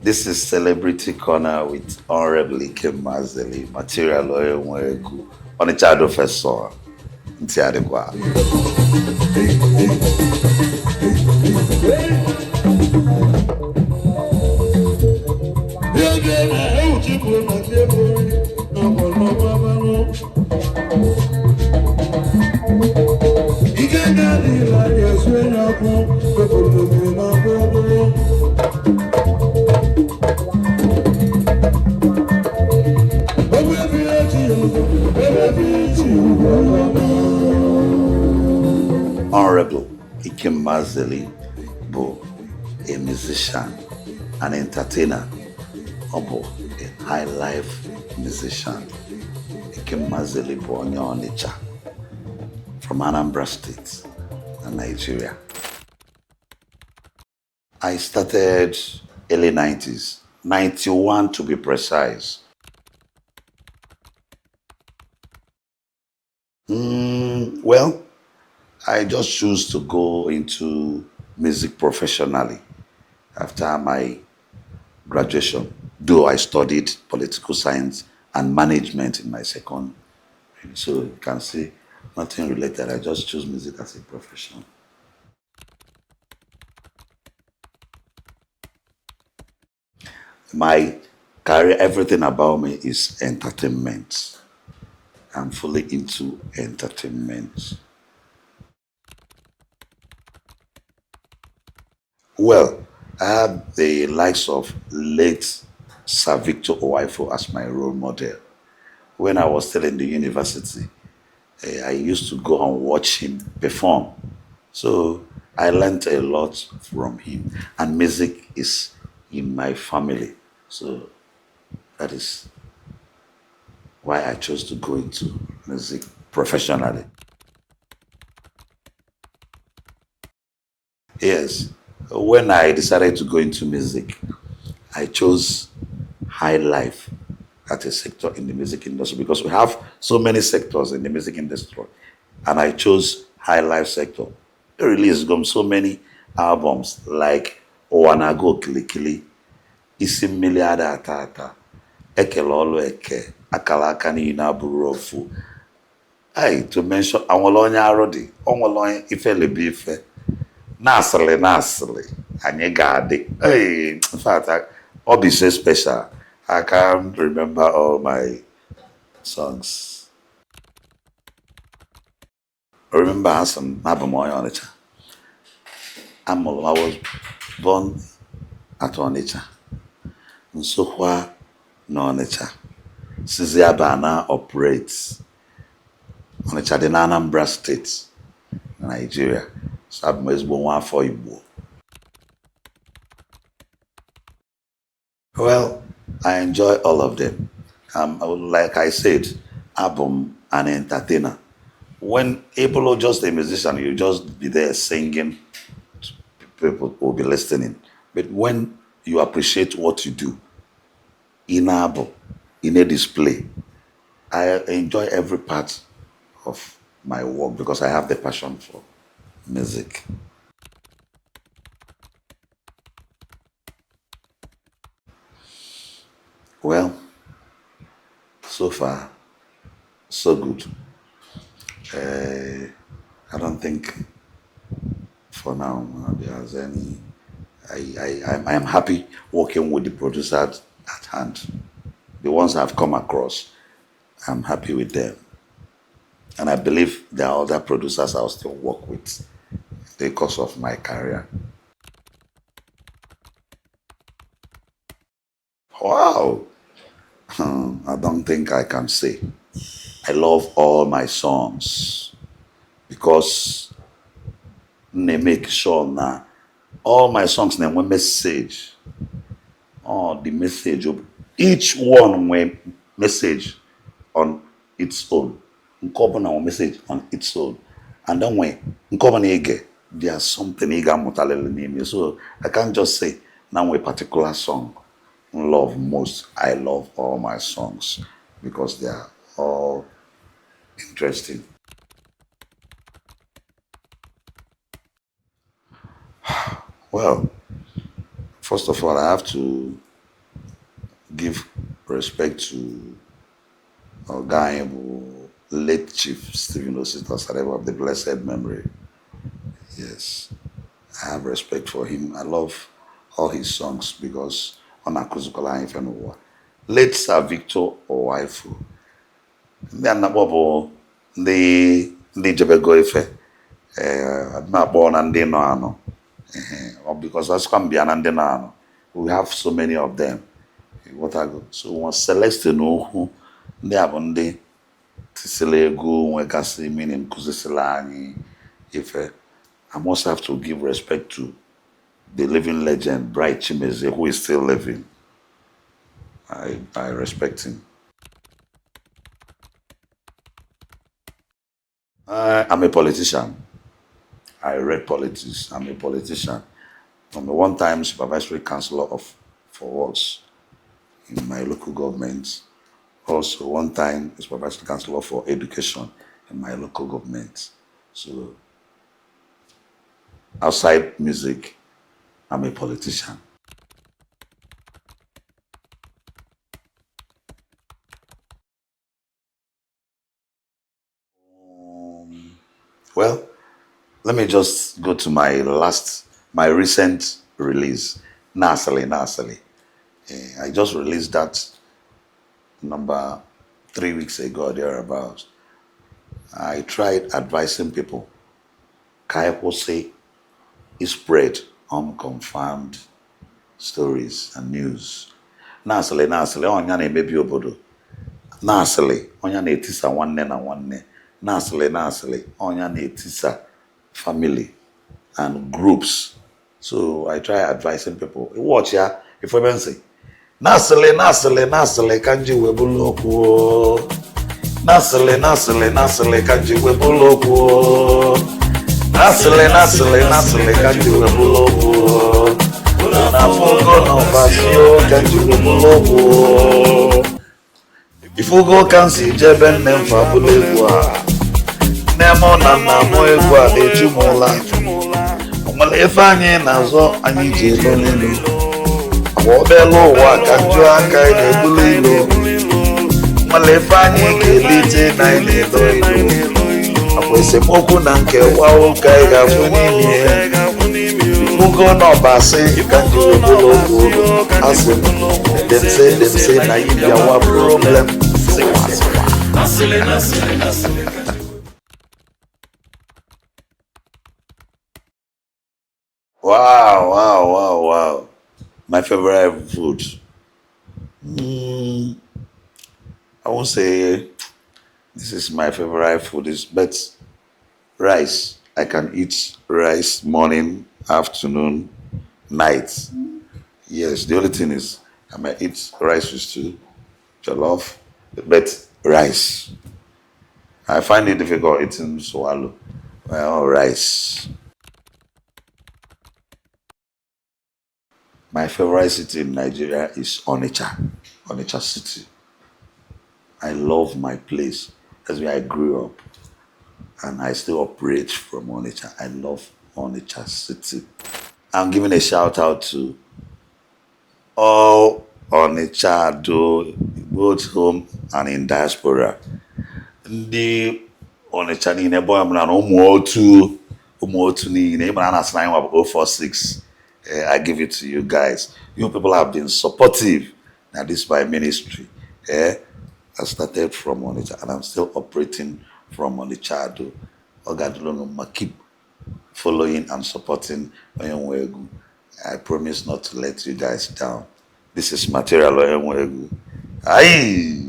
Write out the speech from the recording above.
This is Celebrity Corner with Honorable Ikem Mazeli, Material Lawyer Mwegu, Onitsha Professor, Ntiadekwa. Honorable Ikem Mazeli bụ a musician, an entertainer, ọ a high life musician. Ikem Mazeli bụ onye Onitsha from Anambra State, Nigeria. I started early 90s, 91 to be precise. Well, I just choose to go into music professionally after my graduation, though I studied political science and management in my second. So you can see nothing related. I just choose music as a profession. My career, everything about me is entertainment. I'm fully into entertainment. Well, I have the likes of late Sir Victor Owaifo as my role model. When I was still in the university, I used to go and watch him perform. So I learned a lot from him. And music is in my family. So that is why I chose to go into music professionally. Yes, when I decided to go into music, I chose Highlife as a sector in the music industry because we have so many sectors in the music industry. And I chose Highlife sector. They released so many albums like Owanago Kilikili, Isi Mmili Ada Ata Ata, Ekele Olu Eke, Akala Aka Niile Abụrụ Ofu. Hey, to mention Anwụrụ Onye Arụ Dị, Onwere Onye Ife Lebe Ife, Nasịrị, anyị ga-adị. Hey, in fact, I'll be so special. I can't remember all my songs. I remember Hassan Nabamoy Onitsha. I was born at Onitsha. Nsukwa no Onitsha. Siziabana operates. Onitsha dị na Anambra State, Nigeria. So I'm born for Igbo. Well, I enjoy all of them. Like I said, I'm an entertainer. When Apollo just a musician, you just be there singing, people will be listening. But when you appreciate what you do, in a display, I enjoy every part of my work because I have the passion for music. Well, so far, so good. I don't think for now there's any. I am happy working with the producers at hand. The ones I've come across, I'm happy with them. And I believe there are other producers I'll still work with because of my career. Wow! I don't think I can say. I love all my songs because they make sure now all my songs have a message. Oh, the message of each one with message on its own. Nkọbụ a message on its own. And then when nkọbụ na there's something ị ga-amụtalịrị n'ime. So I can't just say now a particular song love most. I love all my songs because they are all interesting. Well, first of all, I have to give respect to our guy, late Chief Stephen Osita Sareva of the blessed memory. Yes, I have respect for him. I love all his songs because on Akuzukola Ifenuwa. Late Sir Victor Owaifu. Ndị anakpọ bụ ndị jebego ife na-akpọ na ndị nọ anọ because asịkwa m bịa na ndị nọ anọ. We have so many of them. What I go so once select n'okwu ndị a bụ ndị tisila ego nwegasị meaning kụzisila anyị ife. I must have to give respect to the living legend, Bright Chimeze, who is still living. I respect him. I'm a politician. I read politics. I'm a politician. I'm a one-time supervisory councillor for works in my local government. Also, one-time supervisory councillor for education in my local government. So, outside music, I'm a politician. Well, let me just go to my recent release, Nasali. I just released that number 3 weeks ago, thereabouts. I tried advising people. Kayako say it spread unconfirmed stories and news. Nasali, onya na-emebi obodo. Nasali, onya na-etisa nwanne na nwanne. Nasali, onya na-etisa family and groups. So I try advising people. Watch ya, if women say, Nasali, kanji webuloko. Nasali, kanji webuloko. Nasali, kanji webuloko. Na fogo no basio, kanji webuloko. Ifugo kansi jebe nem fabulekwa. Nemo na namo egwa ejumula. Omale efanye nazo anyị ji elo n'elu. Obelo ụwa ka njụ aka na-ebulu ilo. Omale efanye ga-elite na ilo ilo. Akwa esemokwu na nkewa ụka ị ga-afụ n'ime. Ifugo n'ọbasị ka njụ ebulu okwu. Asị m, dem say na you be our problem. Wow. My favorite food. I won't say this is my favorite food, but rice. I can eat rice morning, afternoon, night. Yes, the only thing is I might eat rice with stew, jollof, but rice. I find it difficult eating swallow. Well, rice. My favorite city in Nigeria is Onitsha City. I love my place. That's where I grew up. And I still operate from Onitsha. I love Onitsha City. I'm giving a shout out to all Onitsha, both home and in diaspora. Ndị Onitsha niile boy m na ụmụ otu niile ịmara na asị na anyị wabụ 046. I give it to you guys. You people have been supportive. Now this is my ministry. I started from Onitsha and I'm still operating from Onitsha. Keep following and supporting Oyonwegu. I promise not to let you guys down. This is material Oyonwegu. Aye.